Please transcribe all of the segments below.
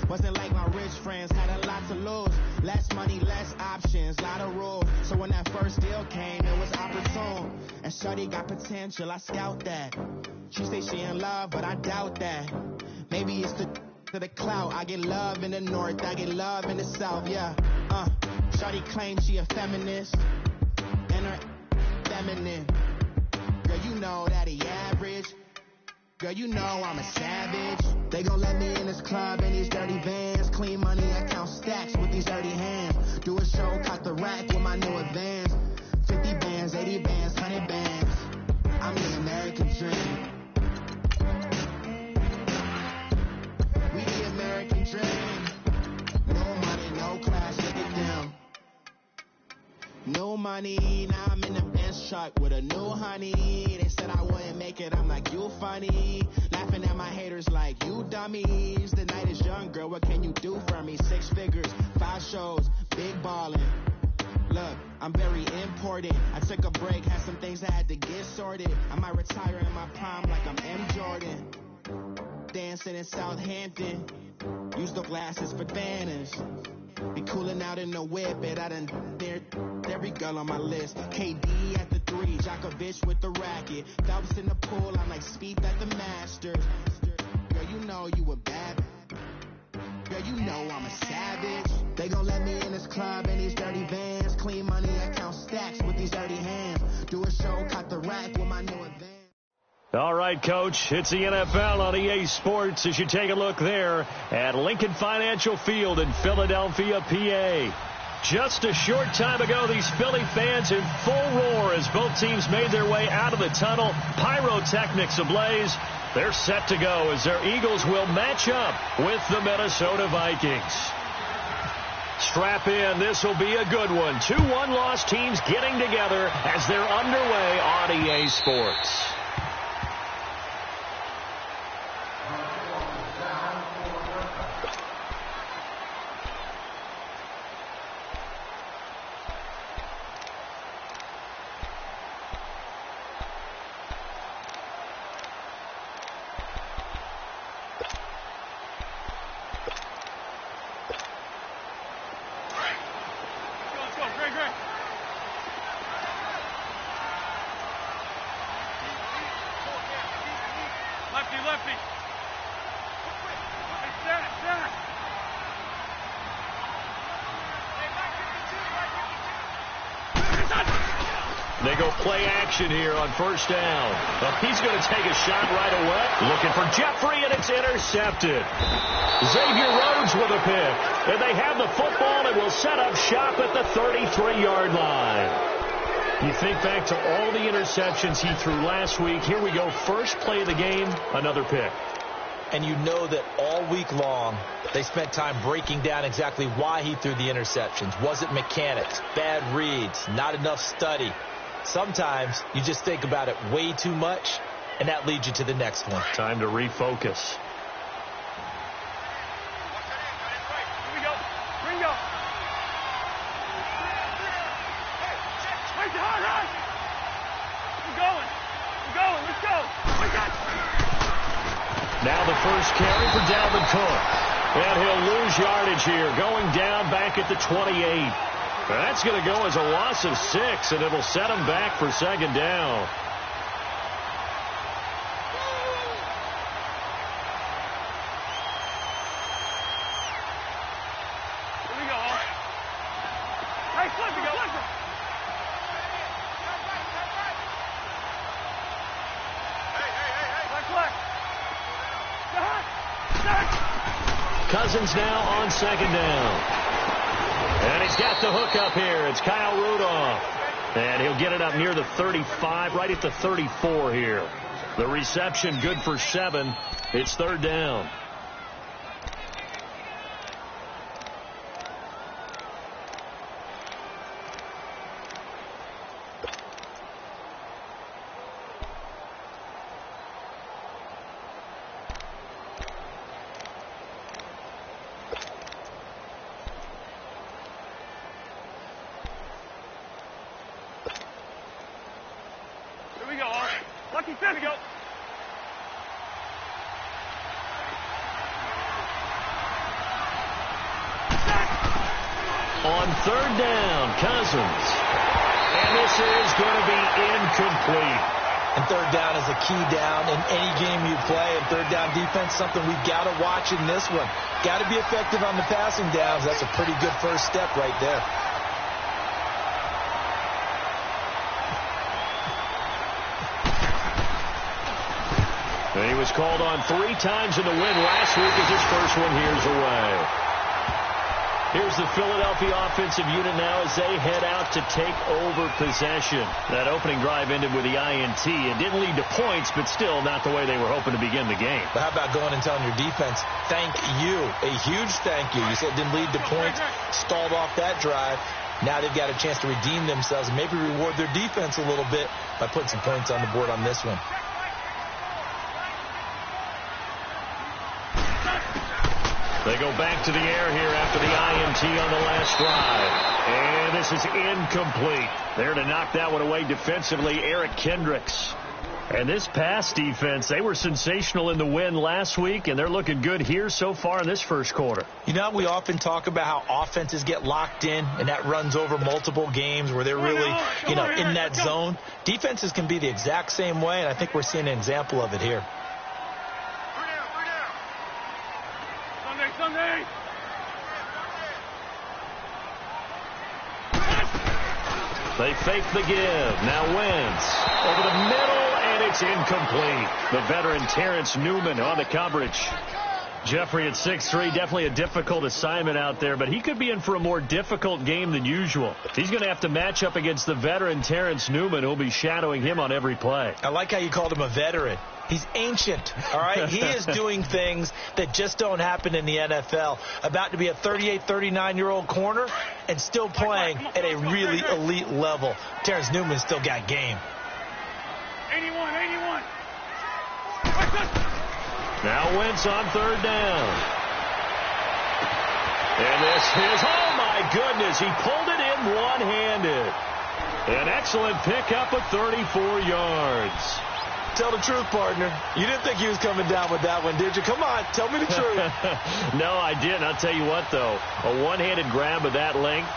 Wasn't like my rich friends, had a lot to lose. Less money, less options, lot of rules. So when that first deal came, it was opportune. And shorty got potential, I scout that. She say she in love, but I doubt that. Maybe it's to the clout. I get love in the north, I get love in the south, yeah. Shorty claims she a feminist, and her feminine. Girl, you know that he average. Girl, you know I'm a savage. They gon' let me in this club in these dirty vans. Clean money, I count stacks with these dirty hands. Do a show, caught the rack with my new advance. 50 bands, 80 bands, 100 bands. I'm the American dream. We the American dream. No money, no class, look at them. No money, now I'm in the Benz truck with a new honey. They said I wouldn't make it, I'm like, you funny. Laughing at my haters like, you dummies. The night is young, girl, what can you do for me? 6 figures, 5 shows, big ballin'. Look, I'm very important. I took a break, had some things I had to get sorted. I might retire in my prime like I'm M. Jordan. Dancing in Southampton. Use the glasses for banners. Be cooling out in the whip, and I done dared every girl on my list. KD at the 3, Djokovic with the racket. Phelps in the pool, I'm like Speed at the Masters. Girl, you know you a bad. Girl, you know I'm a savage. They gon' let me in this club in these dirty vans. Clean money, I count stacks with these dirty hands. Do a show, cut the rack with my new advance. All right, Coach, it's the NFL on EA Sports as you take a look there at Lincoln Financial Field in Philadelphia, PA. Just a short time ago, these Philly fans in full roar as both teams made their way out of the tunnel. Pyrotechnics ablaze. They're set to go as their Eagles will match up with the Minnesota Vikings. Strap in. This will be a good one. 2 one-loss teams getting together as they're underway on EA Sports. They go play action here on first down. Well, he's going to take a shot right away. Looking for Jeffrey, and it's intercepted. Xavier Rhodes with a pick. And they have the football and will set up shop at the 33-yard line. You think back to all the interceptions he threw last week. Here we go. First play of the game, another pick. And you know that all week long, they spent time breaking down exactly why he threw the interceptions. Was it mechanics, bad reads, not enough study? Sometimes you just think about it way too much, and that leads you to the next one. Time to refocus. Here we go. Ringo. We're going. Let's go. Now the first carry for Dalvin Cook. And he'll lose yardage here, going down back at the 28. That's going to go as a loss of 6, and it'll set him back for second down. Here we go. Hey, flip it. Hey. Cousins now on second down. And he's got the hook up here. It's Kyle Rudolph. And he'll get it up near the 35, right at the 34 here. The reception good for 7. It's third down. Lucky, there we go. On third down, Cousins. And this is going to be incomplete. And third down is a key down in any game you play. And third down defense, something we've got to watch in this one. Got to be effective on the passing downs. That's a pretty good first step right there. He was called on 3 times in the win last week as his first one here's away. Here's the Philadelphia offensive unit now as they head out to take over possession. That opening drive ended with the INT. It didn't lead to points, but still not the way they were hoping to begin the game. But how about going and telling your defense, thank you, a huge thank you. You said it didn't lead to points, stalled off that drive. Now they've got a chance to redeem themselves and maybe reward their defense a little bit by putting some points on the board on this one. They go back to the air here after the INT on the last drive. And this is incomplete. There to knock that one away defensively, Eric Kendricks. And this pass defense, they were sensational in the win last week, and they're looking good here so far in this first quarter. You know, we often talk about how offenses get locked in, and that runs over multiple games where they're really, in that zone. Defenses can be the exact same way, and I think we're seeing an example of it here. Sunday. They fake the give. Now Wentz over the middle, and it's incomplete. The veteran Terrence Newman on the coverage. Jeffrey at 6'3", definitely a difficult assignment out there, but he could be in for a more difficult game than usual. He's going to have to match up against the veteran Terrence Newman, who'll be shadowing him on every play. I like how you called him a veteran. He's ancient, all right? He is doing things that just don't happen in the NFL. About to be a 38, 39-year-old corner and still playing at a really elite level. Terrence Newman still got game. 81. Now Wentz on third down. And this is, oh my goodness, he pulled it in one-handed. An excellent pickup of 34 yards. Tell the truth, partner. You didn't think he was coming down with that one, did you? Come on, tell me the truth. No, I didn't. I'll tell you what, though. A one-handed grab of that length.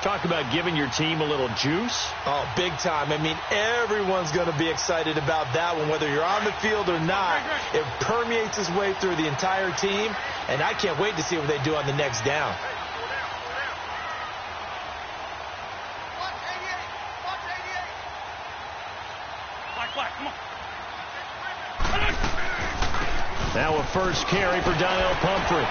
Talk about giving your team a little juice. Oh, big time. I mean, everyone's going to be excited about that one, whether you're on the field or not. It permeates its way through the entire team, and I can't wait to see what they do on the next down. Come on. Now a first carry for Donnell Pumphrey.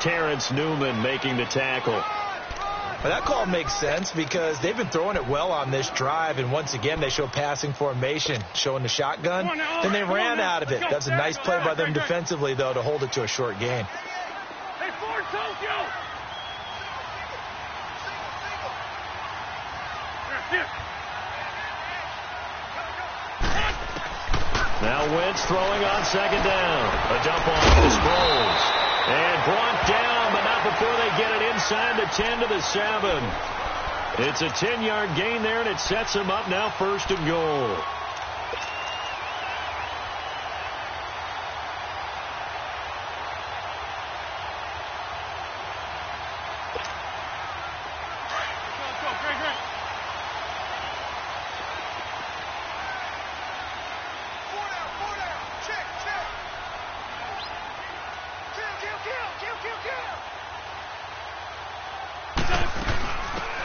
Terrence Newman making the tackle. Well, that call makes sense because they've been throwing it well on this drive, and once again they show passing formation, showing the shotgun. Then they ran out of it. That's a nice play by them defensively, though, to hold it to a short gain. Hey, Ford, Tokyo! Now Wentz throwing on second down. A dump off to Sproles. And brought down, but not before they get it inside the 10 to the 7. It's a 10-yard gain there, and it sets them up now first and goal.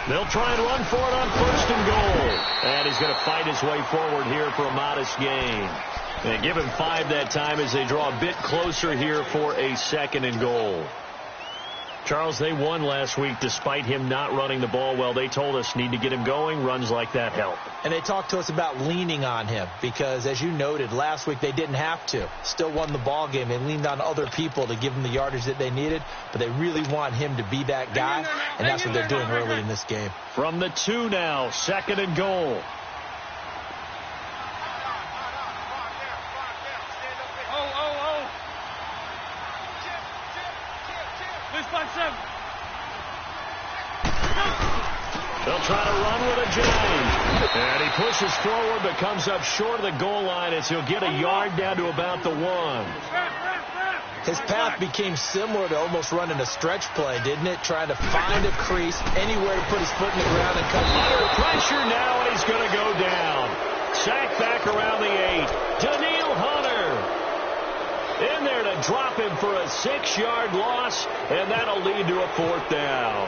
They'll try and run for it on first and goal. And he's going to fight his way forward here for a modest gain. And give him 5 that time as they draw a bit closer here for a second and goal. Charles, they won last week despite him not running the ball well. They told us need to get him going. Runs like that help. And they talked to us about leaning on him because, as you noted, last week they didn't have to. Still won the ball game. They leaned on other people to give them the yardage that they needed, but they really want him to be that guy, and that's what they're doing early in this game. From the 2 now, second and goal. They'll try to run with a James. And he pushes forward but comes up short of the goal line as he'll get a yard down to about the 1. His path became similar to almost running a stretch play, didn't it? Trying to find a crease, anywhere to put his foot in the ground and cut. Under pressure now, and he's going to go down. Sacked back around the 8. Daniil Hunter in there to drop him for a 6-yard loss, and that'll lead to a 4th down.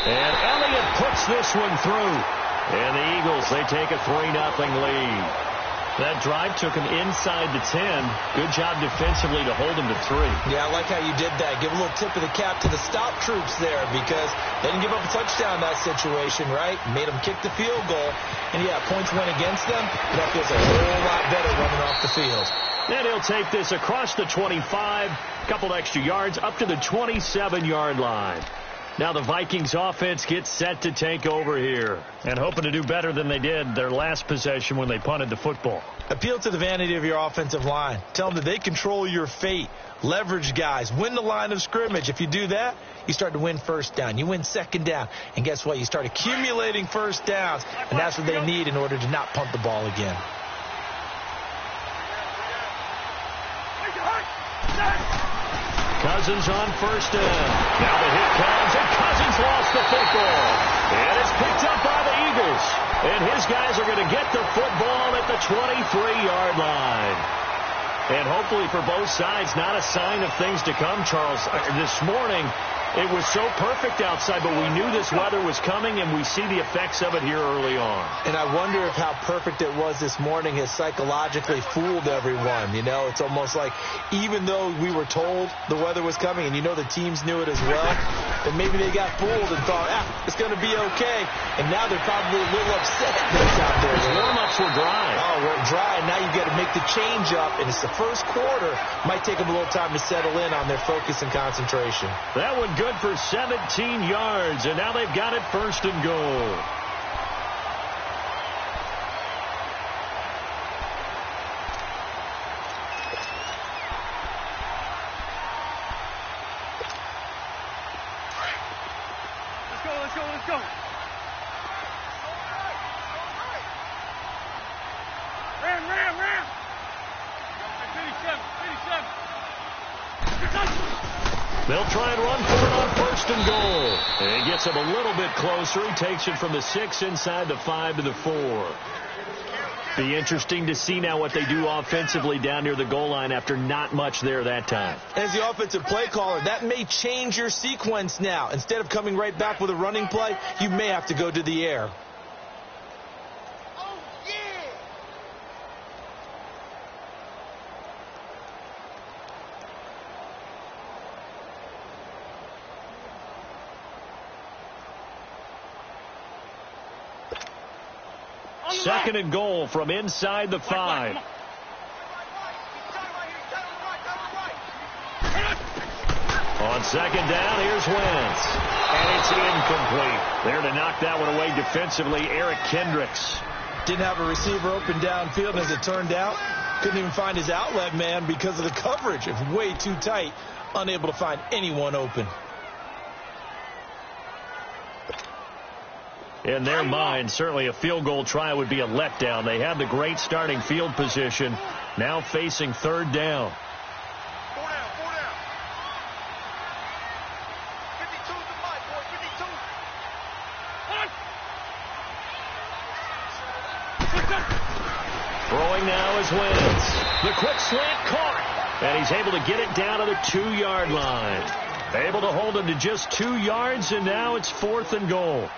And Elliott puts this one through. And the Eagles, they take a 3-0 lead. That drive took him inside the 10. Good job defensively to hold him to 3. Yeah, I like how you did that. Give a little tip of the cap to the stop troops there, because they didn't give up a touchdown in that situation, right? Made them kick the field goal. And, yeah, points went against them. But that feels a whole lot better running off the field. And he'll take this across the 25, a couple extra yards, up to the 27-yard line. Now the Vikings offense gets set to take over here, and hoping to do better than they did their last possession when they punted the football. Appeal to the vanity of your offensive line. Tell them that they control your fate. Leverage guys. Win the line of scrimmage. If you do that, you start to win first down. You win 2nd down. And guess what? You start accumulating first downs, and that's what they need in order to not punt the ball again. Cousins on 1st down. Now the hit comes, and Cousins lost the football. And it's picked up by the Eagles. And his guys are going to get the football at the 23-yard line. And hopefully for both sides, not a sign of things to come, Charles. This morning, it was so perfect outside, but we knew this weather was coming, and we see the effects of it here early on. And I wonder if how perfect it was this morning has psychologically fooled everyone. You know, it's almost like even though we were told the weather was coming, and you know the teams knew it as well, and maybe they got fooled and thought, it's going to be okay. And now they're probably a little upset that it's out there. Warm-ups were dry. Oh, we're dry, and now you've got to make the change up, and it's the first quarter. Might take them a little time to settle in on their focus and concentration. That one good for 17 yards, and now they've got it 1st and goal. Let's go. Ram. 57. They'll try and run for it on 1st and goal. And he gets him a little bit closer. He takes it from the 6 inside the 5 to the 4. Be interesting to see now what they do offensively down near the goal line after not much there that time. As the offensive play caller, that may change your sequence now. Instead of coming right back with a running play, you may have to go to the air. Second and goal from inside the 5. On 2nd down, here's Wentz. And it's incomplete. There to knock that one away defensively, Eric Kendricks. Didn't have a receiver open downfield, and as it turned out, couldn't even find his outlet man because of the coverage. It was way too tight, unable to find anyone open. In their mind, certainly a field goal try would be a letdown. They had the great starting field position, now facing 3rd down. 4 down. 52 to the mic, boy. 52. Throwing now is Wentz. The quick slant caught, and he's able to get it down to the 2-yard line. Able to hold him to just 2 yards, and now it's 4th and goal.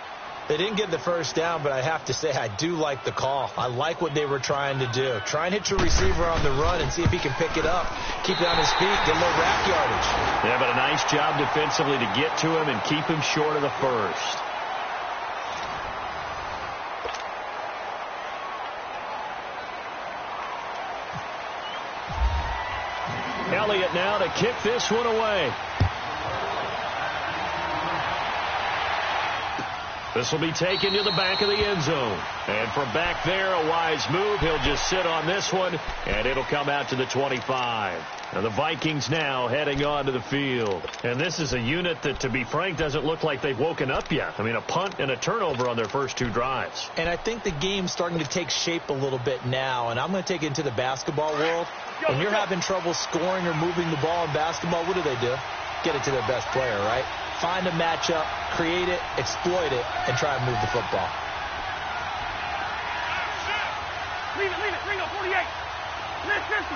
They didn't get the first down, but I have to say I do like the call. I like what they were trying to do. Try and hit your receiver on the run and see if he can pick it up. Keep it on his feet, get a little rack yardage. Yeah, but a nice job defensively to get to him and keep him short of the first. Elliott now to kick this one away. This will be taken to the back of the end zone. And from back there, a wise move. He'll just sit on this one, and it'll come out to the 25. And the Vikings now heading onto the field. And this is a unit that, to be frank, doesn't look like they've woken up yet. I mean, a punt and a turnover on their first two drives. And I think the game's starting to take shape a little bit now. And I'm going to take it into the basketball world. When you're having trouble scoring or moving the ball in basketball, what do? Get it to their best player, right? Find a matchup, create it, exploit it, and try and move the football. Leave it. Ringo, 48. Lift 50.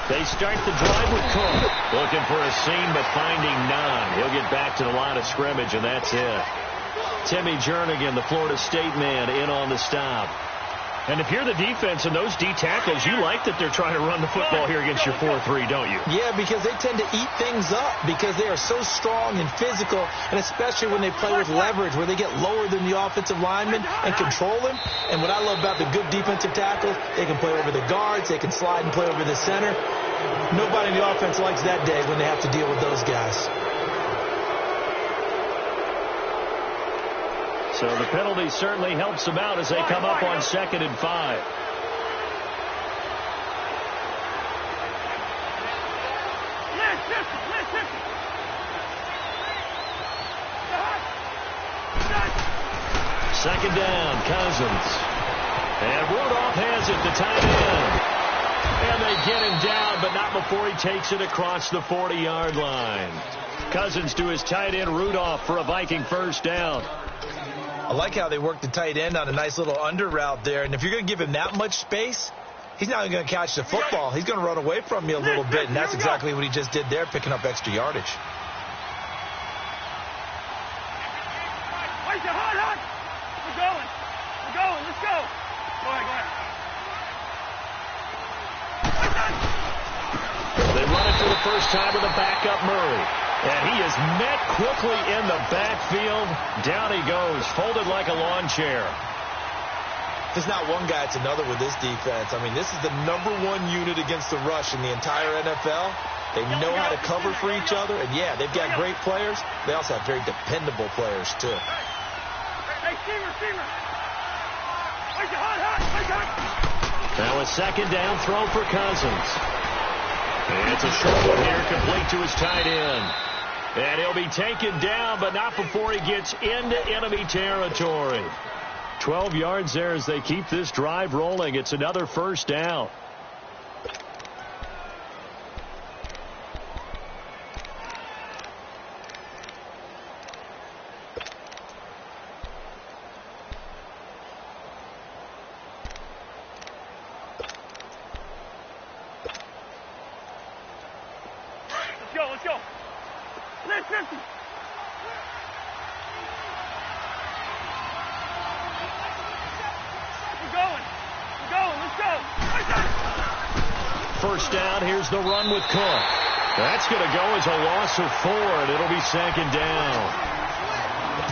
They start the drive with Cook. Looking for a seam, but finding none. He'll get back to the line of scrimmage, and that's it. Timmy Jernigan, the Florida State man, in on the stop. And if you're the defense and those D tackles, you like that they're trying to run the football here against your 4-3, don't you? Yeah, because they tend to eat things up because they are so strong and physical, and especially when they play with leverage where they get lower than the offensive linemen and control them. And what I love about the good defensive tackles, they can play over the guards, they can slide and play over the center. Nobody in the offense likes that day when they have to deal with those guys. So the penalty certainly helps them out as they come up on 2nd and 5. Second down, Cousins. And Rudolph has it, the tight end. And they get him down, but not before he takes it across the 40-yard line. Cousins to his tight end, Rudolph, for a Viking first down. I like how they work the tight end on a nice little under route there. And if you're going to give him that much space, he's not going to catch the football. He's going to run away from you a little bit, and that's exactly what he just did there, picking up extra yardage. We're going. Let's go. Go ahead. They run it for the first time with a backup Murray. And he is met quickly in the backfield. Down he goes, folded like a lawn chair. There's not one guy, it's another with this defense. I mean, this is the #1 unit against the rush in the entire NFL. They know how to cover for each other. And, yeah, they've got great players. They also have very dependable players, too. Hey, receiver. Now a second down throw for Cousins. And it's a short one here, complete to his tight end. And he'll be taken down, but not before he gets into enemy territory. 12 yards there as they keep this drive rolling. It's another first down. Let's go. Let's 50. We're going. Let's go. First down, here's the run with Cook. That's going to go as a loss of 4, and it'll be 2nd down.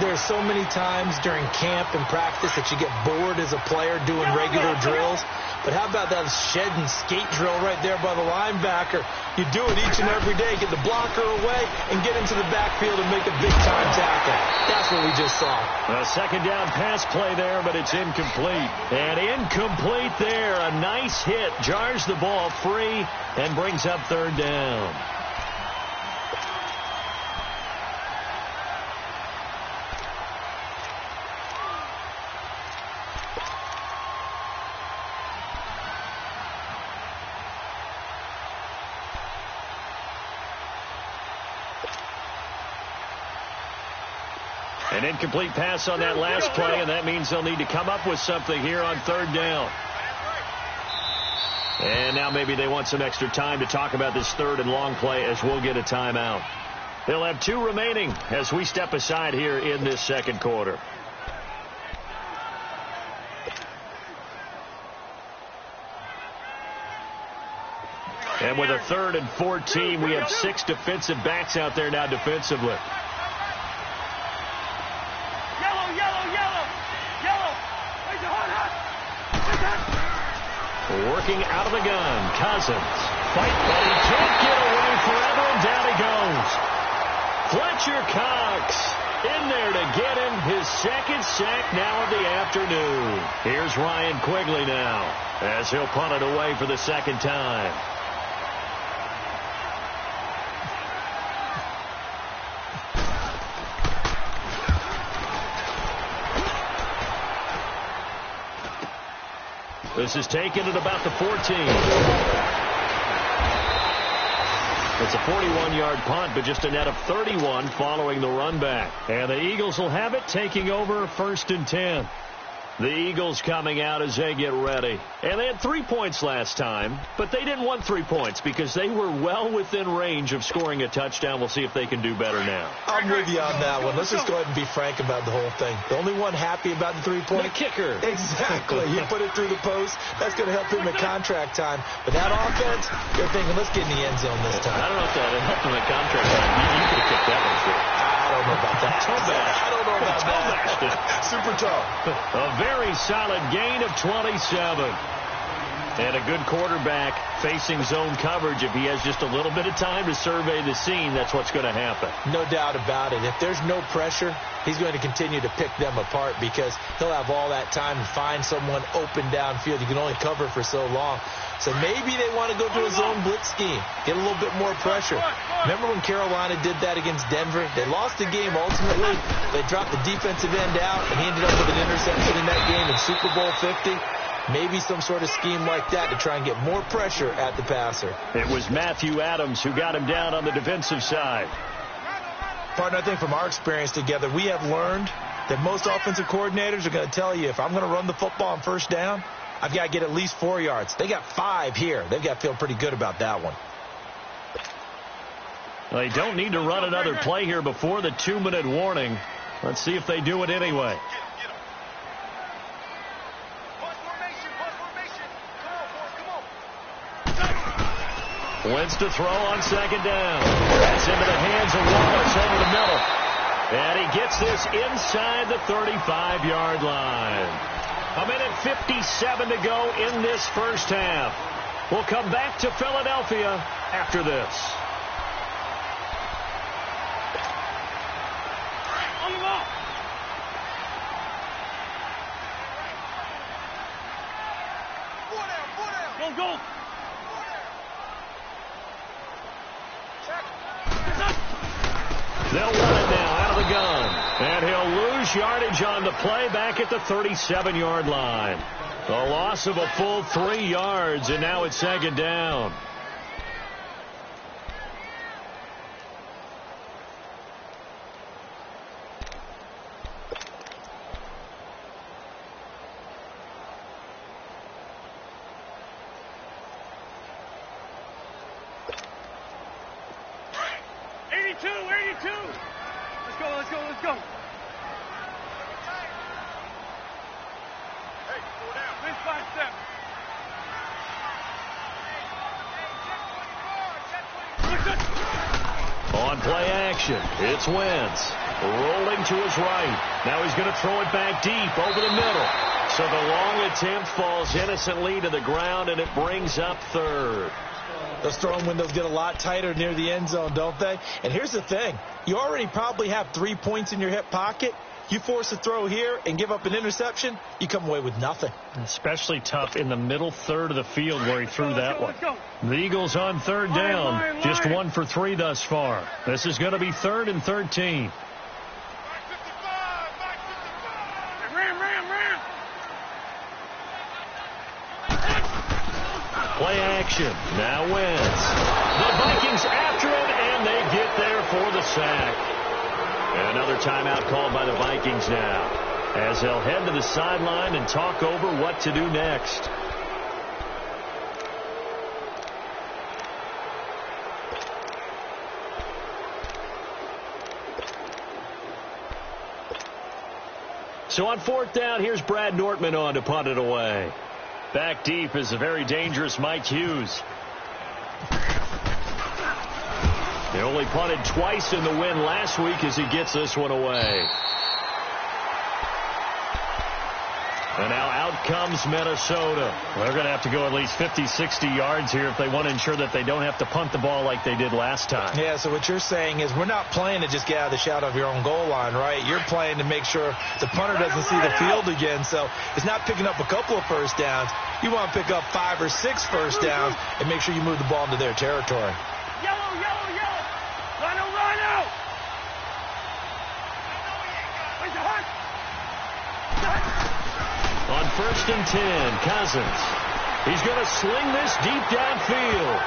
There's so many times during camp and practice that you get bored as a player doing regular drills. But how about that shed and skate drill right there by the linebacker? You do it each and every day. Get the blocker away and get into the backfield and make a big-time tackle. That's what we just saw. A second down pass play there, but it's incomplete. And incomplete there. A nice hit. Jars the ball free and brings up 3rd down. An incomplete pass on that last play, and that means they'll need to come up with something here on 3rd down. And now maybe they want some extra time to talk about this 3rd and long play as we'll get a timeout. They'll have 2 remaining as we step aside here in this 2nd quarter. And with a 3rd and 14, we have 6 defensive backs out there now defensively. Working out of the gun, Cousins. fight, but he can't get away forever, and down he goes. Fletcher Cox in there to get him his second sack now of the afternoon. Here's Ryan Quigley now as he'll punt it away for the second time. This is taken at about the 14. It's a 41-yard punt, but just a net of 31 following the run back. And the Eagles will have it, taking over 1st and 10. The Eagles coming out as they get ready. And they had 3 points last time, but they didn't want 3 points because they were well within range of scoring a touchdown. We'll see if they can do better now. I'm with you on that one. Let's just go ahead and be frank about the whole thing. The only one happy about the 3-point? The kicker. Exactly. He put it through the post. That's going to help him at contract time. But that offense, they're thinking, let's get in the end zone this time. I don't know if that helped him at contract time. You could have kicked that one through. I don't know about that. I don't know about that. Super tough. A very solid gain of 27. And a good quarterback facing zone coverage. If he has just a little bit of time to survey the scene, that's what's going to happen. No doubt about it. If there's no pressure, he's going to continue to pick them apart because he'll have all that time to find someone open downfield. You can only cover for so long. So maybe they want to go to a zone blitz scheme, get a little bit more pressure. Remember when Carolina did that against Denver? They lost the game ultimately. They dropped the defensive end out, and he ended up with an interception in that game in Super Bowl 50. Maybe some sort of scheme like that to try and get more pressure at the passer. It was Matthew Adams who got him down on the defensive side. Partner, I think from our experience together, we have learned that most offensive coordinators are going to tell you, if I'm going to run the football on first down, I've got to get at least 4 yards. They got 5 here. They've got to feel pretty good about that one. They don't need to run another play here before the 2-minute warning. Let's see if they do it anyway. Wentz to throw on second down. That's into the hands of Wallace over the middle. And he gets this inside the 35-yard line. A minute 57 to go in this first half. We'll come back to Philadelphia after this. Go. They'll run it now out of the gun. And he'll lose yardage on the play back at the 37-yard line. A loss of a full 3 yards, and now it's second down. Let's go. Hey, go down. Please 5 steps. On play action, it's Wentz. Rolling to his right. Now he's going to throw it back deep over the middle. So the long attempt falls innocently to the ground, and it brings up third. Those throwing windows get a lot tighter near the end zone, don't they? And here's the thing. You already probably have 3 points in your hip pocket. You force a throw here and give up an interception, you come away with nothing. Especially tough in the middle third of the field where he threw that one. The Eagles on third down. Just 1 for 3 thus far. This is going to be 3rd and 13. Play action. Now Wentz. The Vikings after him, and they get there for the sack. And another timeout called by the Vikings now, as they'll head to the sideline and talk over what to do next. So on 4th down, here's Brad Nortman on to punt it away. Back deep is a very dangerous Mike Hughes. They only punted twice in the win last week as he gets this one away. And now out comes Minnesota. They're going to have to go at least 50, 60 yards here if they want to ensure that they don't have to punt the ball like they did last time. Yeah, so what you're saying is we're not playing to just get out of the shadow of your own goal line, right? You're playing to make sure the punter doesn't see the field again. So it's not picking up a couple of first downs. You want to pick up 5 or 6 first downs and make sure you move the ball into their territory. Yellow, yellow, yellow. Rhino. Where's the hunt? On 1st and 10, Cousins. He's going to sling this deep downfield.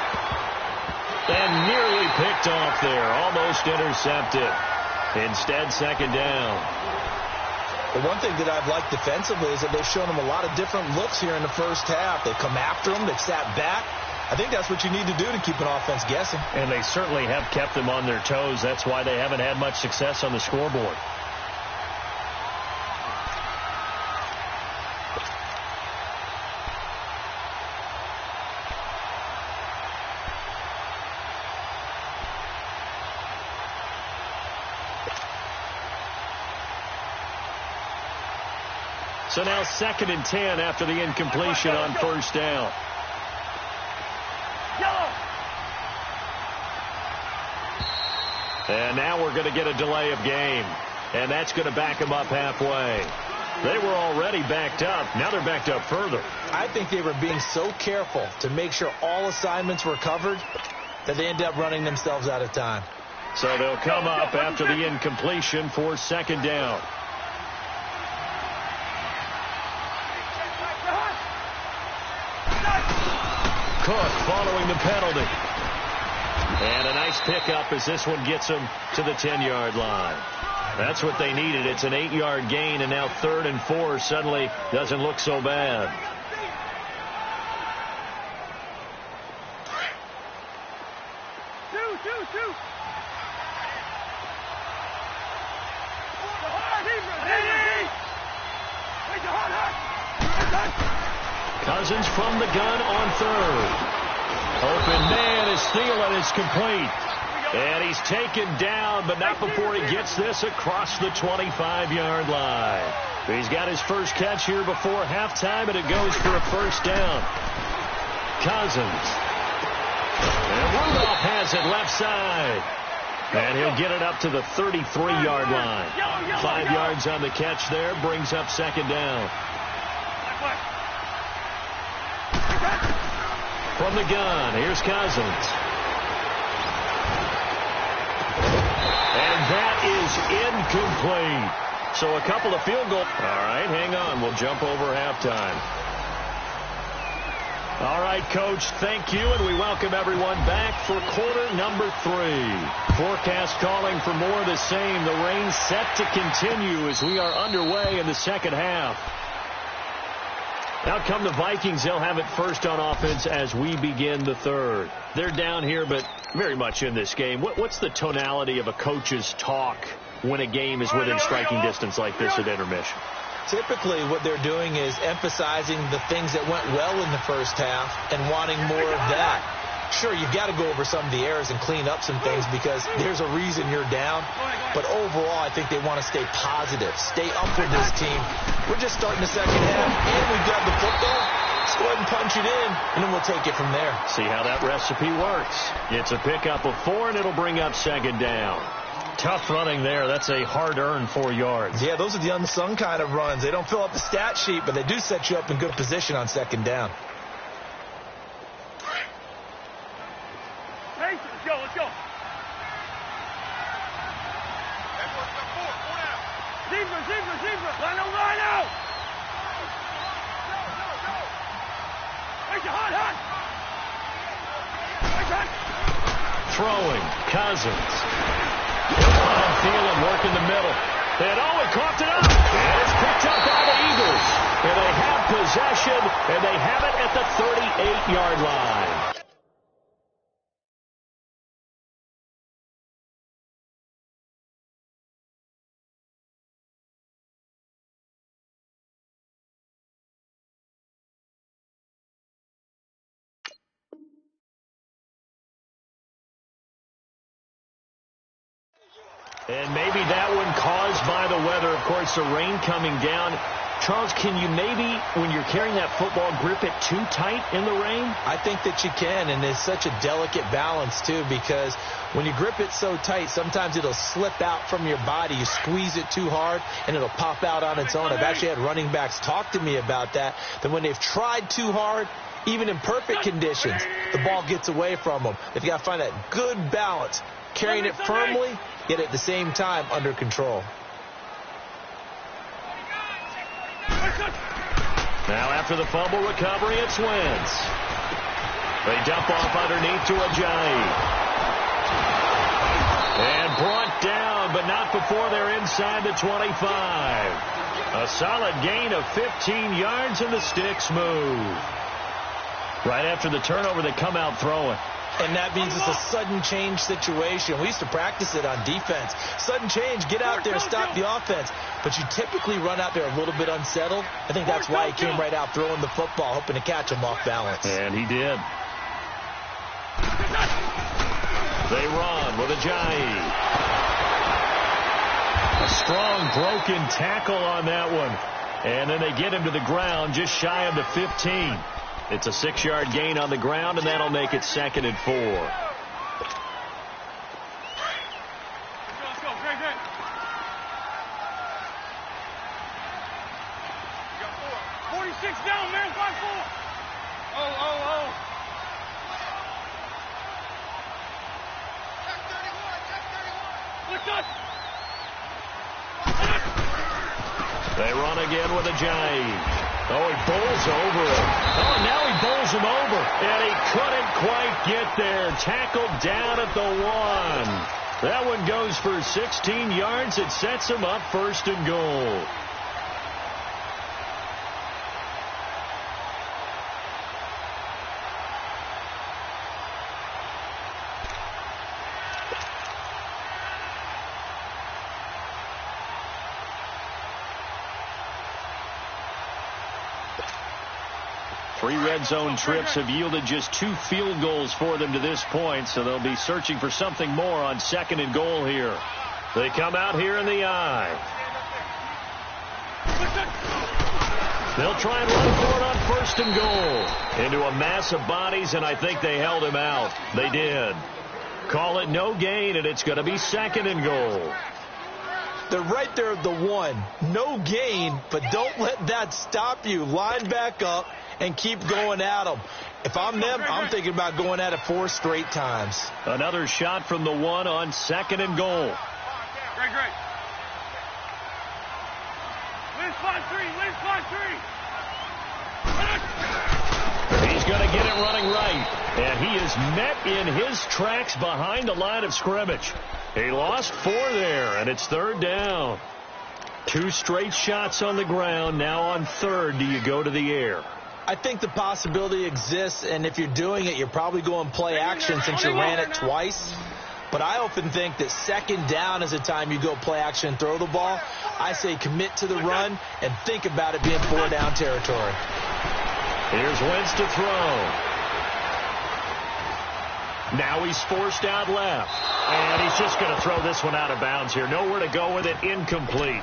And nearly picked off there. Almost intercepted. Instead, 2nd down. The one thing that I've liked defensively is that they've shown them a lot of different looks here in the first half. They've come after them. They've sat back. I think that's what you need to do to keep an offense guessing. And they certainly have kept them on their toes. That's why they haven't had much success on the scoreboard. So now 2nd and 10 after the incompletion on 1st down. And now we're going to get a delay of game. And that's going to back them up halfway. They were already backed up. Now they're backed up further. I think they were being so careful to make sure all assignments were covered that they ended up running themselves out of time. So they'll come up after the incompletion for 2nd down. Cook following the penalty. And a nice pickup as this one gets them to the 10-yard line. That's what they needed. It's an 8-yard gain, and now 3rd and 4 suddenly doesn't look so bad. Two. Cousins from the gun on 3rd. Open man is Thielen. It's complete. And he's taken down, but not before he gets this across the 25-yard line. He's got his first catch here before halftime, and it goes for a 1st down. Cousins. And Rudolph has it left side. And he'll get it up to the 33-yard line. 5 yards on the catch there, brings up 2nd down. From the gun, here's Cousins. And that is incomplete. So a couple of field goals. All right, hang on. We'll jump over halftime. All right, Coach, thank you, and we welcome everyone back for quarter number 3. Forecast calling for more of the same. The rain set to continue as we are underway in the 2nd half. Out come the Vikings. They'll have it first on offense as we begin the 3rd. They're down here, but very much in this game. What's the tonality of a coach's talk when a game is within striking distance like this at intermission? Typically, what they're doing is emphasizing the things that went well in the first half and wanting more of that. Sure, you've got to go over some of the errors and clean up some things because there's a reason you're down. But overall, I think they want to stay positive, stay up with this team. We're just starting the 2nd half, and we've got the football. Let's go ahead and punch it in, and then we'll take it from there. See how that recipe works. It's a pickup of 4, and it'll bring up 2nd down. Tough running there. That's a hard-earned 4 yards. Yeah, those are the unsung kind of runs. They don't fill up the stat sheet, but they do set you up in good position on 2nd down. Hey, let's go. Zebra. Rhino. Where's the hot? Throwing, Cousins. Thielen working the middle. And he coughed it up. And it's picked up by the Eagles. And they have possession, and they have it at the 38-yard line. And maybe that one caused by the weather. Of course, the rain coming down. Charles, can you maybe, when you're carrying that football, grip it too tight in the rain? I think that you can, and it's such a delicate balance, too, because when you grip it so tight, sometimes it'll slip out from your body. You squeeze it too hard, and it'll pop out on its own. I've actually had running backs talk to me about that when they've tried too hard, even in perfect conditions, the ball gets away from them. They've got to find that good balance, carrying it firmly, yet at the same time under control. Now after the fumble recovery, it's Wentz. They dump off underneath to Ajayi. And brought down, but not before they're inside the 25. A solid gain of 15 yards, and the sticks move. Right after the turnover, they come out throwing. And that means it's a sudden change situation. We used to practice it on defense. Sudden change, get out there, stop the offense. But you typically run out there a little bit unsettled. I think that's why he came right out throwing the football, hoping to catch him off balance. And he did. They run with Ajayi. A strong broken tackle on that one. And then they get him to the ground just shy of the 15. It's a 6-yard gain on the ground, and that'll make it 2nd and 4. Let's go. Great. You got 4. 46 down, man. 5-4. Oh. Check 31. They run again with Ajayi. Oh, he bowls over him. Oh, now he bowls him over. And he couldn't quite get there. Tackled down at the 1. That one goes for 16 yards. It sets him up 1st and goal. Three red zone trips have yielded just 2 field goals for them to this point, so they'll be searching for something more on 2nd and goal here. They come out here in the I. They'll try and run for it on 1st and goal. Into a mass of bodies, and I think they held him out. They did. Call it no gain, and it's going to be 2nd and goal. They're right there at the 1. No gain, but don't let that stop you. Line back up and keep going at them. If I'm them, I'm thinking about going at it 4 straight times. Another shot from the 1 on 2nd and goal. Great. Liz 5-3. He's going to get it running right. And he is met in his tracks behind the line of scrimmage. He lost 4 there, and it's 3rd down. 2 straight shots on the ground. Now on 3rd, do you go to the air? I think the possibility exists, and if you're doing it, you're probably going play action since you ran it twice. But I often think that 2nd down is the time you go play action and throw the ball. I say commit to the run and think about it being 4 down territory. Here's Wentz to throw. Now he's forced out left. And he's just going to throw this one out of bounds here. Nowhere to go with it. Incomplete.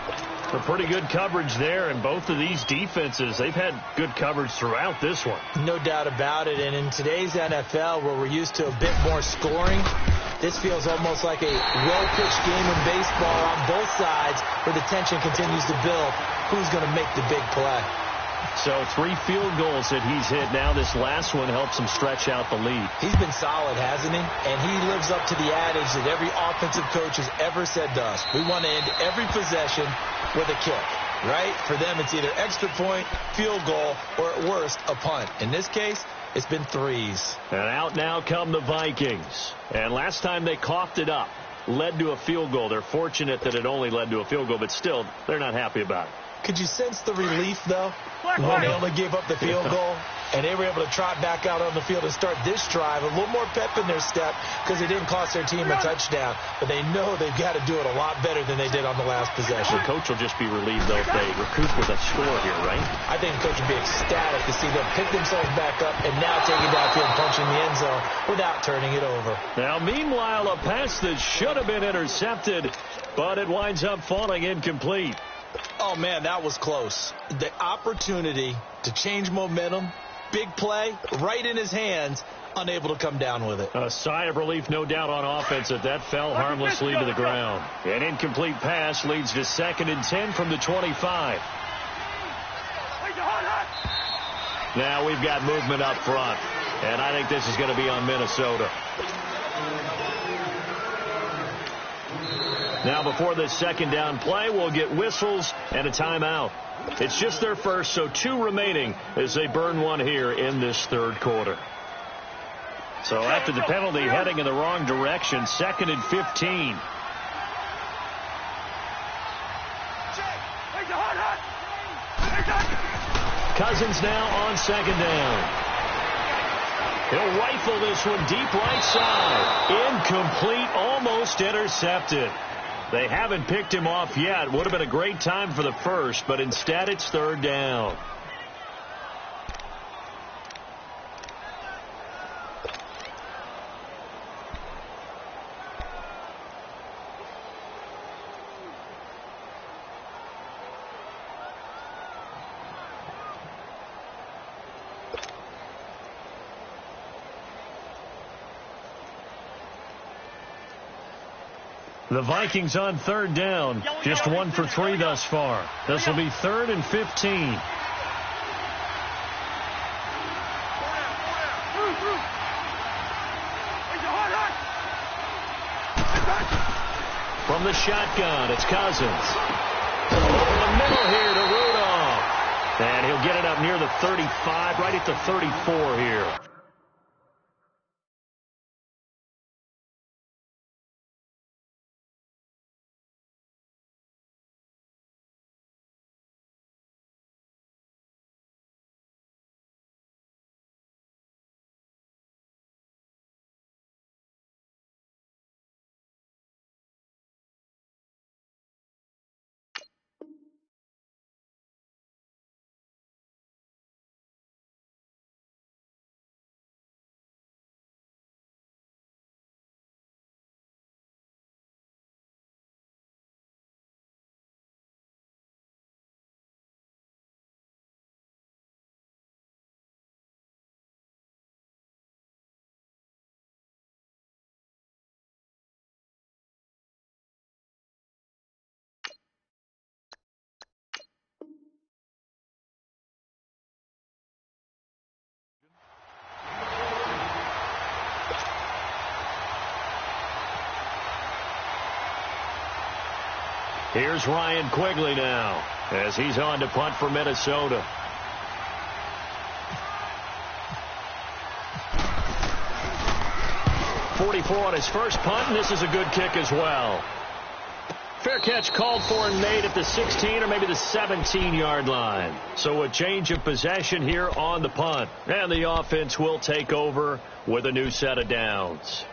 A pretty good coverage there, and both of these defenses, they've had good coverage throughout this one. No doubt about it, and in today's NFL, where we're used to a bit more scoring, this feels almost like a well-pitched game in baseball on both sides where the tension continues to build. Who's going to make the big play? So 3 field goals that he's hit now. This last one helps him stretch out the lead. He's been solid, hasn't he? And he lives up to the adage that every offensive coach has ever said to us. We want to end every possession with a kick, right? For them, it's either extra point, field goal, or at worst, a punt. In this case, it's been 3s. And out now come the Vikings. And last time they coughed it up, led to a field goal. They're fortunate that it only led to a field goal, but still, they're not happy about it. Could you sense the relief, though, when they only gave up the field goal? And they were able to trot back out on the field and start this drive. A little more pep in their step because it didn't cost their team a touchdown. But they know they've got to do it a lot better than they did on the last possession. The coach will just be relieved, though, if they recoup with a score here, right? I think the coach would be ecstatic to see them pick themselves back up and now take it downfield and punching the end zone without turning it over. Now, meanwhile, a pass that should have been intercepted, but it winds up falling incomplete. Oh, man, that was close. The opportunity to change momentum, big play, right in his hands, unable to come down with it. A sigh of relief, no doubt, on offense that fell harmlessly to the ground. An incomplete pass leads to 2nd and 10 from the 25. Now we've got movement up front, and I think this is going to be on Minnesota. Now before this 2nd down play, we'll get whistles and a timeout. It's just their first, so 2 remaining as they burn one here in this 3rd quarter. So after the penalty, heading in the wrong direction, 2nd and 15. Cousins now on 2nd down. He'll rifle this one deep right side. Incomplete, almost intercepted. They haven't picked him off yet. Would have been a great time for the first, but instead it's 3rd down. The Vikings on 3rd down, just 1 for 3 thus far. This will be 3rd and 15. From the shotgun, it's Cousins. Over the middle here to Rudolph. And he'll get it up near the 35, right at the 34 here. Here's Ryan Quigley now as he's on to punt for Minnesota. .44 on his first punt, and this is a good kick as well. Fair catch called for and made at the 16 or maybe the 17-yard line. So a change of possession here on the punt. And the offense will take over with a new set of downs.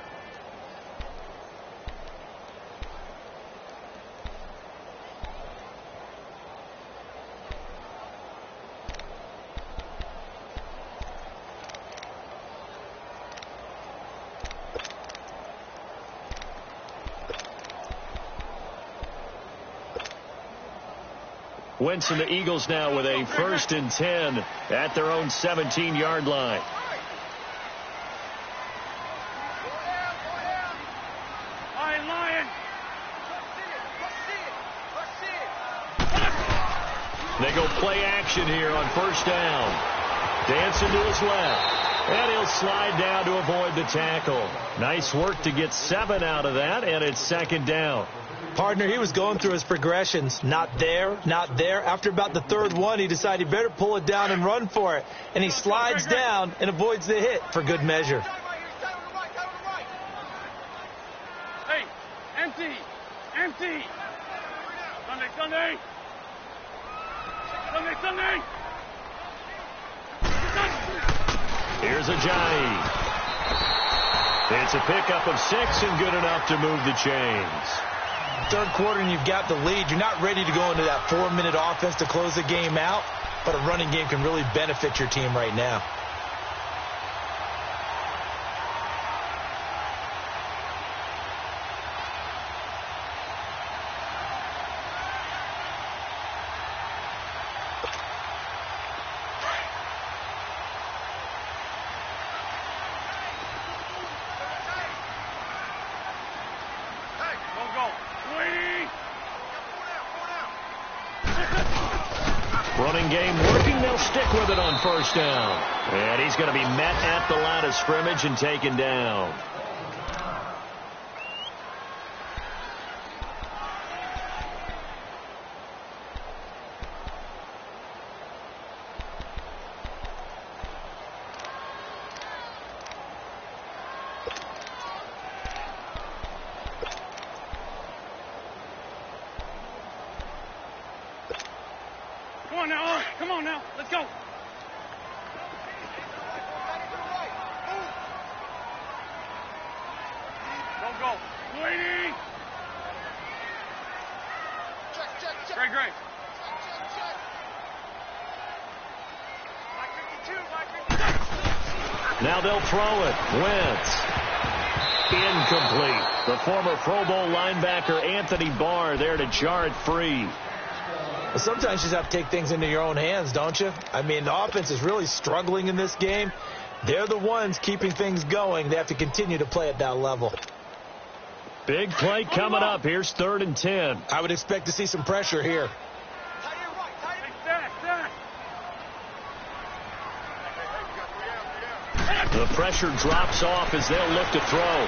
Wentz and the Eagles now with a 1st and 10 at their own 17-yard line. They go play action here on 1st down. Dancing to his left. And he'll slide down to avoid the tackle. Nice work to get 7 out of that, and it's 2nd down. Partner, he was going through his progressions. Not there, not there. After about the 3rd one, he decided he better pull it down and run for it. And he slides down and avoids the hit for good measure. Hey, empty, empty. Sunday, Sunday. Sunday, Sunday. Here's Ajayi. It's a pickup of 6 and good enough to move the chains. 3rd quarter and you've got the lead. You're not ready to go into that 4-minute offense to close the game out, but a running game can really benefit your team right now. Running game working. They'll stick with it on first down. And he's going to be met at the line of scrimmage and taken down. Come on now, Owen. Come on now. Let's go. Don't go. Waiting. Check. Great. Now they'll throw it. Wentz. Incomplete. The former Pro Bowl linebacker Anthony Barr there to jar it free. Well, sometimes you just have to take things into your own hands, don't you? I mean, the offense is really struggling in this game. They're the ones keeping things going. They have to continue to play at that level. Big play coming up. Here's 3rd and 10. I would expect to see some pressure here. The pressure drops off as they'll look to throw.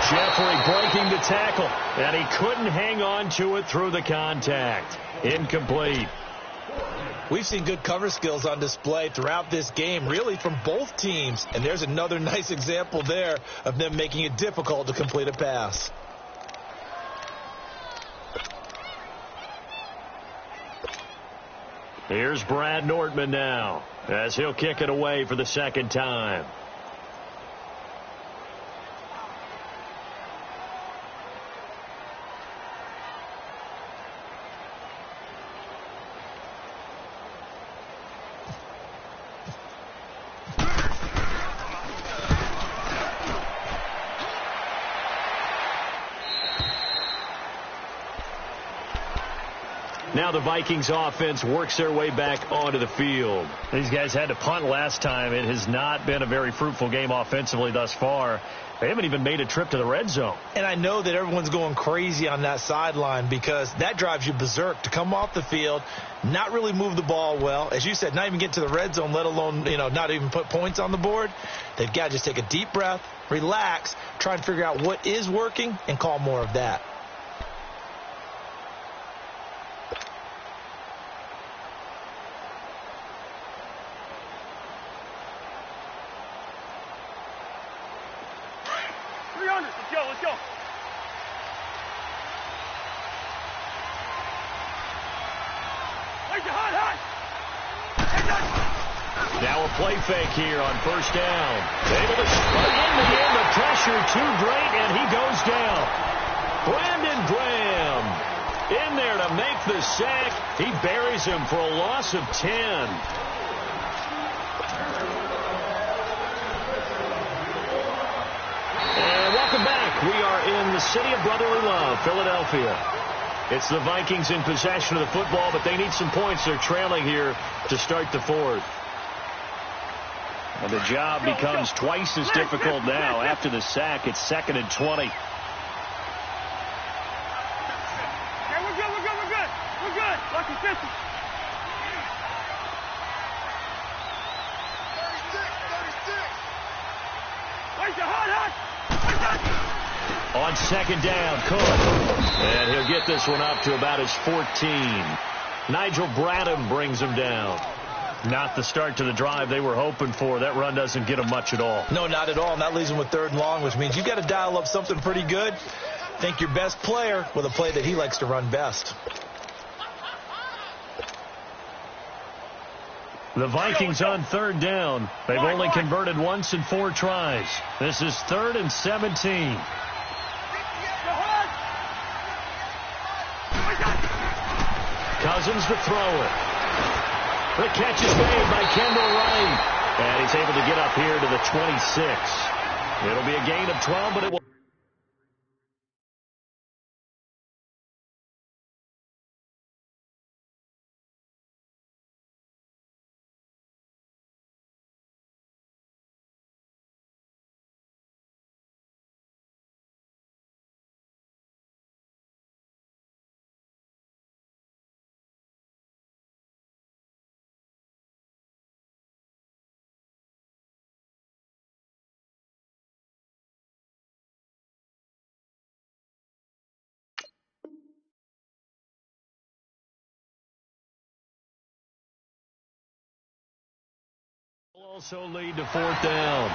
Jeffrey breaking the tackle, and he couldn't hang on to it through the contact. Incomplete. We've seen good cover skills on display throughout this game, really from both teams. And there's another nice example there of them making it difficult to complete a pass. Here's Brad Nortman now, as he'll kick it away for the 2nd time. Now the Vikings offense works their way back onto the field. These guys had to punt last time. It has not been a very fruitful game offensively thus far. They haven't even made a trip to the red zone. And I know that everyone's going crazy on that sideline because that drives you berserk to come off the field, not really move the ball well. As you said, not even get to the red zone, let alone, not even put points on the board. They've got to just take a deep breath, relax, try and figure out what is working and call more of that. Let's go. Now a play fake here on first down. Able to spurt in the end. The pressure too great, and he goes down. Brandon Graham in there to make the sack. He buries him for a loss of 10. Welcome back. We are in the city of brotherly love, Philadelphia. It's the Vikings in possession of the football, but they need some points. They're trailing here to start the 4th. And the job becomes twice as difficult now. After the sack, it's 2nd and 20. Okay, we're good. We're good. Lucky 50. 36. Where's the hot? On 2nd down, Cook. And he'll get this one up to about his 14. Nigel Bradham brings him down. Not the start to the drive they were hoping for. That run doesn't get them much at all. No, not at all. And that leaves them with 3rd and long, which means you've got to dial up something pretty good. Think your best player with a play that he likes to run best. The Vikings on 3rd down. They've only converted once in 4 tries. This is 3rd and 17. Cousins to throw it. The catch is made by Kendall Wright. And he's able to get up here to the 26. It'll be a gain of 12, but it will. Also lead to 4th down.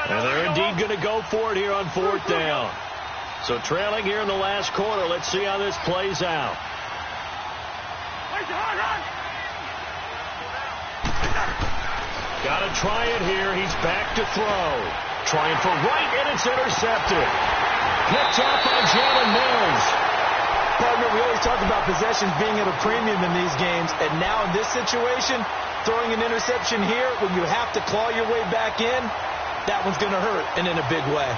And they're indeed going to go for it here on 4th down. So trailing here in the last quarter. Let's see how this plays out. Got to try it here. He's back to throw. Trying for right, and it's intercepted. Picked off by Jalen Mills. Partner, we always talk about possessions being at a premium in these games, and now in this situation, throwing an interception here when you have to claw your way back in, that one's going to hurt, and in a big way.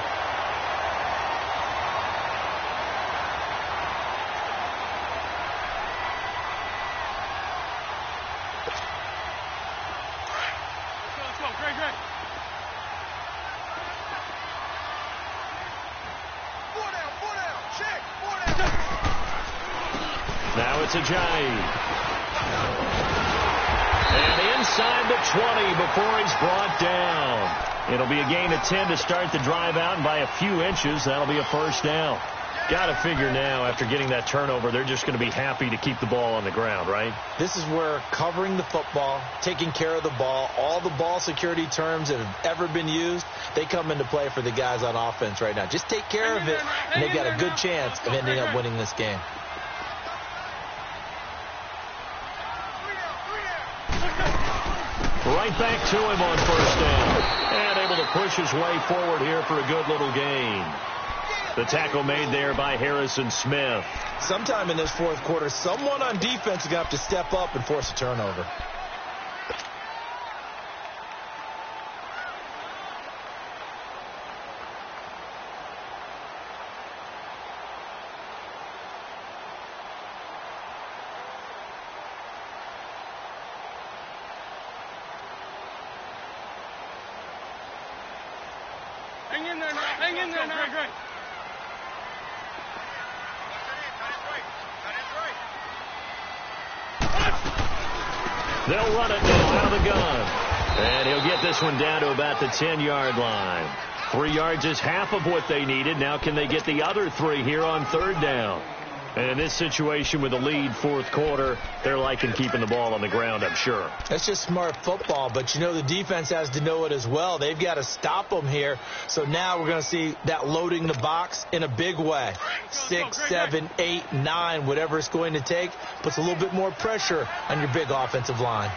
Now it's Ajayi. And inside the 20 before he's brought down. It'll be a gain of 10 to start the drive out, and by a few inches, that'll be a 1st down. Got to figure now, after getting that turnover, they're just going to be happy to keep the ball on the ground, right? This is where covering the football, taking care of the ball, all the ball security terms that have ever been used, they come into play for the guys on offense right now. Just take care of it, and they've got a good chance of ending up winning this game. Right back to him on 1st down. And able to push his way forward here for a good little gain. The tackle made there by Harrison Smith. Sometime in this 4th quarter, someone on defense is going to have to step up and force a turnover. Hang in there now. Hang in there now. Great. They'll run it now out of the gun. And he'll get this one down to about the 10-yard line. 3 yards is half of what they needed. Now can they get the other 3 here on 3rd down? And in this situation with a lead 4th quarter, they're liking keeping the ball on the ground, I'm sure. That's just smart football, but you know the defense has to know it as well. They've got to stop them here. So now we're going to see that loading the box in a big way. 6, 7, 8, 9, whatever it's going to take, puts a little bit more pressure on your big offensive line.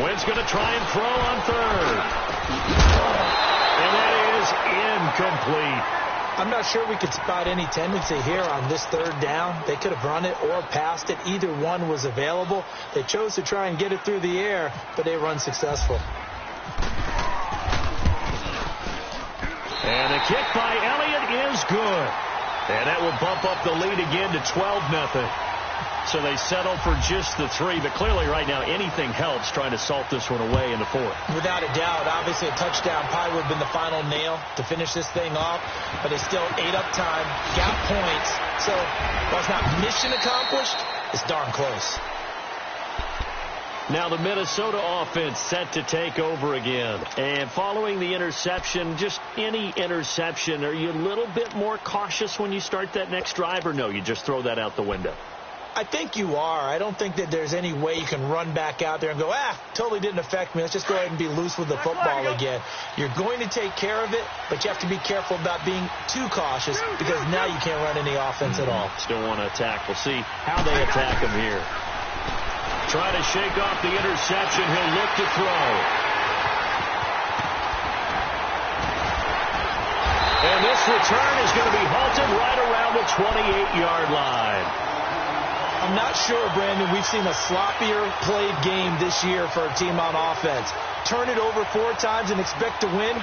Wentz going to try and throw on 3rd. And that is incomplete. I'm not sure we could spot any tendency here on this 3rd down. They could have run it or passed it. Either one was available. They chose to try and get it through the air, but they run successful. And the kick by Elliott is good. And that will bump up the lead again to 12-0. So they settle for just the 3, but clearly right now anything helps trying to salt this one away in the 4th. Without a doubt, obviously a touchdown probably would have been the final nail to finish this thing off, but they still ate up time, got points, so while it's not mission accomplished, it's darn close. Now the Minnesota offense set to take over again. And following the interception, just any interception, are you a little bit more cautious when you start that next drive, or no, you just throw that out the window? I think you are. I don't think that there's any way you can run back out there and go, totally didn't affect me. Let's just go ahead and be loose with the football again. You're going to take care of it, but you have to be careful about being too cautious because now you can't run any offense at all. Still want to attack. We'll see how they attack him here. Trying to shake off the interception. He'll look to throw. And this return is going to be halted right around the 28-yard line. I'm not sure, Brandon, we've seen a sloppier played game this year for a team on offense. Turn it over 4 times and expect to win?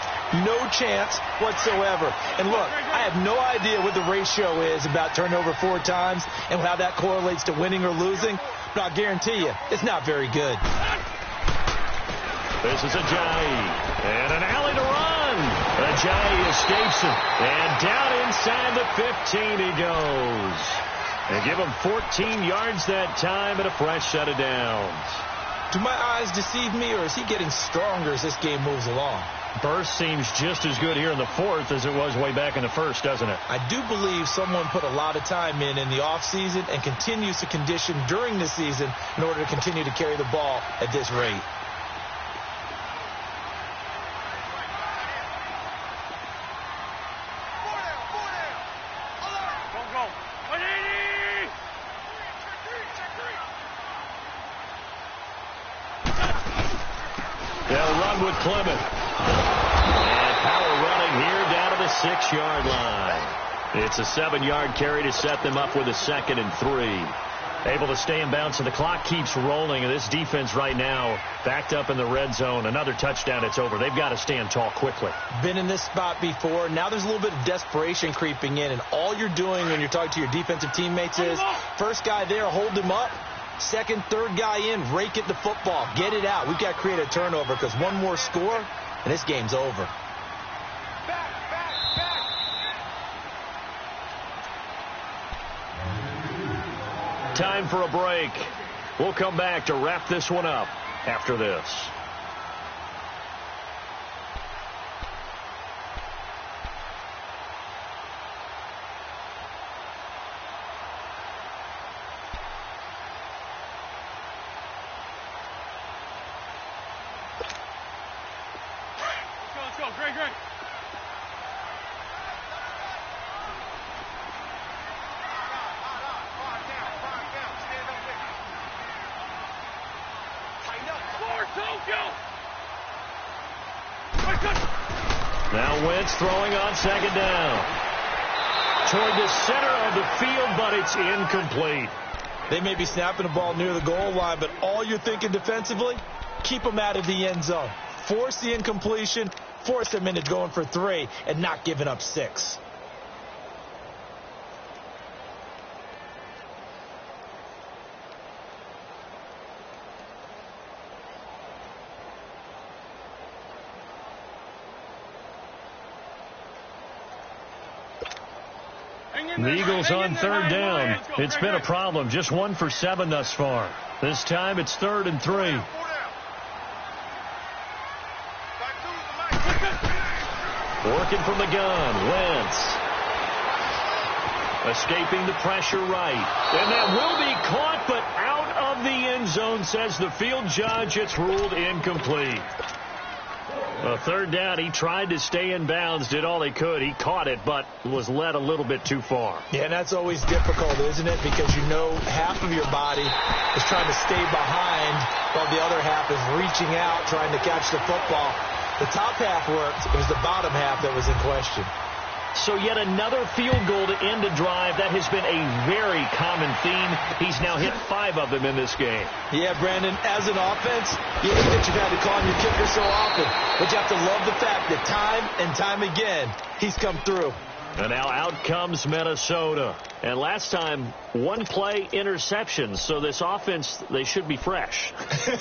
No chance whatsoever. And look, I have no idea what the ratio is about turning over 4 times and how that correlates to winning or losing, but I'll guarantee you, it's not very good. This is Ajayi. And an alley to run. Ajayi escapes him. And down inside the 15 he goes. And give him 14 yards that time and a fresh set of downs. Do my eyes deceive me, or is he getting stronger as this game moves along? Burst seems just as good here in the fourth as it was way back in the first, doesn't it? I do believe someone put a lot of time in the offseason and continues to condition during the season in order to continue to carry the ball at this rate. They'll run with Clement. And power running here down to the 6-yard line. It's a 7-yard carry to set them up with a 2nd and 3. Able to stay in bounds, and the clock keeps rolling. And this defense right now backed up in the red zone. Another touchdown, it's over. They've got to stand tall quickly. Been in this spot before. Now there's a little bit of desperation creeping in. And all you're doing when you're talking to your defensive teammates is, first guy there, hold him up. Second, third guy in, rake at the football. Get it out. We've got to create a turnover because one more score, and this game's over. Time for a break. We'll come back to wrap this one up after this. Let's go. Great. Now Wentz throwing on 2nd down. Toward the center of the field, but it's incomplete. They may be snapping the ball near the goal line, but all you're thinking defensively, keep them out of the end zone. Force the incompletion, force them into going for 3, and not giving up 6. The Eagles on 3rd down. It's been a problem. Just 1 for 7 thus far. This time it's 3rd and 3. Working from the gun. Wentz. Escaping the pressure right. And that will be caught, but out of the end zone, says the field judge. It's ruled incomplete. A 3rd down, he tried to stay in bounds, did all he could. He caught it, but was led a little bit too far. Yeah, and that's always difficult, isn't it? Because you know half of your body is trying to stay behind while the other half is reaching out, trying to catch the football. The top half worked. It was the bottom half that was in question. So yet another field goal to end a drive. That has been a very common theme. He's now hit 5 of them in this game. Yeah, Brandon, as an offense, you hate that you've had to call on your kicker so often. But you have to love the fact that time and time again, he's come through. And now out comes Minnesota. And last time, 1-play interceptions. So this offense, they should be fresh.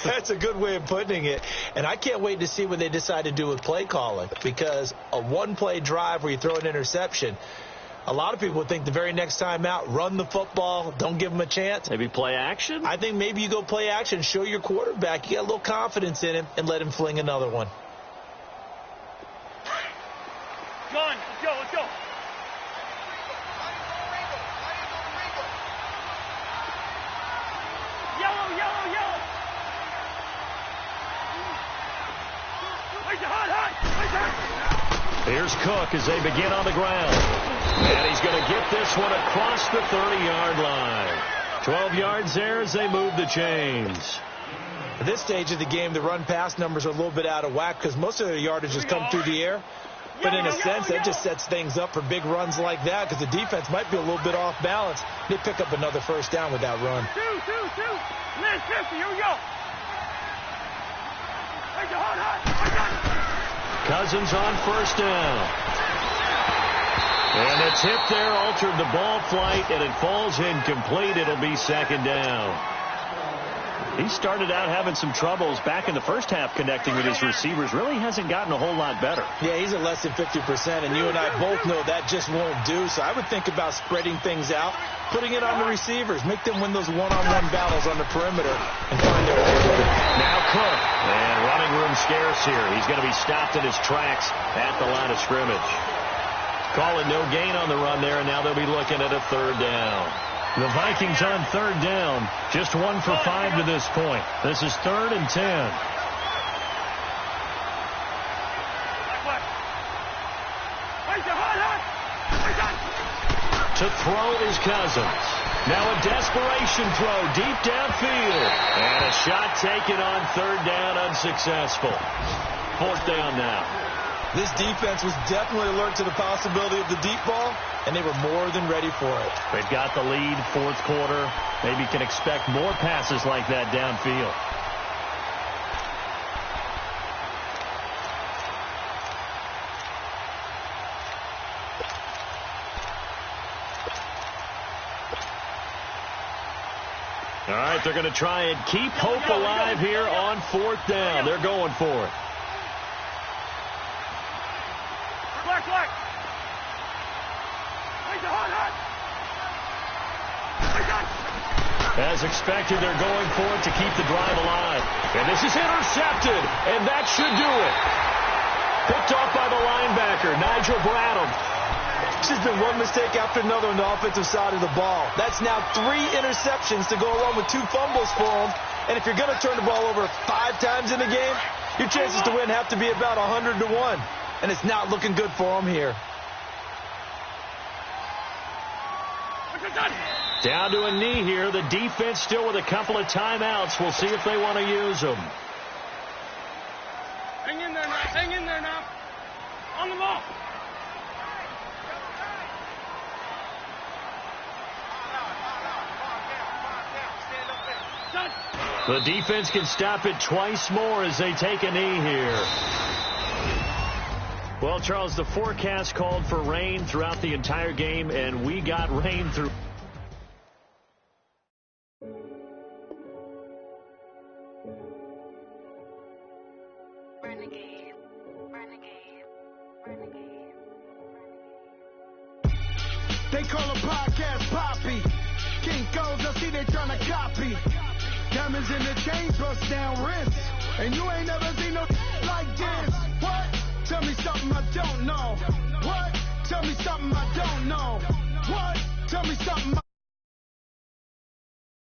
That's a good way of putting it. And I can't wait to see what they decide to do with play calling. Because a 1-play drive where you throw an interception, a lot of people would think the very next time out, run the football, don't give them a chance. Maybe play action? I think maybe you go play action, show your quarterback you got a little confidence in him, and let him fling another one. Gun, let's go. Yellow. Here's Cook as they begin on the ground. And he's going to get this one across the 30-yard line. 12 yards there as they move the chains. At this stage of the game, the run-pass numbers are a little bit out of whack because most of their yardage has come through the air. But in a sense, that just sets things up for big runs like that because the defense might be a little bit off balance. They pick up another 1st down with that run. Two. Let's 50. Here we go. Cousins on 1st down. And the tip there altered the ball flight, and it falls incomplete. It'll be 2nd down. He started out having some troubles back in the first half connecting with his receivers. Really hasn't gotten a whole lot better. Yeah, he's at less than 50%, and you and I both know that just won't do. So I would think about spreading things out, putting it on the receivers, make them win those one-on-one battles on the perimeter, and find their way with it. Now Cook, and running room scarce here. He's going to be stopped in his tracks at the line of scrimmage. Call it no gain on the run there, and now they'll be looking at a third down. The Vikings on third down, just 1 for 5 to this point. This is 3rd and 10. To throw is Cousins. Now a desperation throw deep downfield. And a shot taken on third down, unsuccessful. 4th down now. This defense was definitely alert to the possibility of the deep ball, and they were more than ready for it. They've got the lead, 4th quarter. Maybe can expect more passes like that downfield. All right, they're going to try and keep hope alive here on 4th down. They're going for it. As expected, they're going for it to keep the drive alive. And this is intercepted, and that should do it. Picked off by the linebacker, Nigel Bradham. It's just been one mistake after another on the offensive side of the ball. That's now 3 interceptions to go along with 2 fumbles for him. And if you're going to turn the ball over 5 times in the game, your chances to win have to be about 100 to 1. And it's not looking good for him here. Down to a knee here. The defense still with a couple of timeouts. We'll see if they want to use them. Hang in there now. Hang in there now. On the ball. The defense can stop it twice more as they take a knee here. Well, Charles, the forecast called for rain throughout the entire game, and we got rain through. Renegade, renegade, renegade, They call a podcast Poppy. King goes, I see they tryna copy. Diamonds in the chain, bust down wrists. And you ain't never seen no like this. What? Tell me something I don't know. What? Tell me something I don't know. What? Tell me something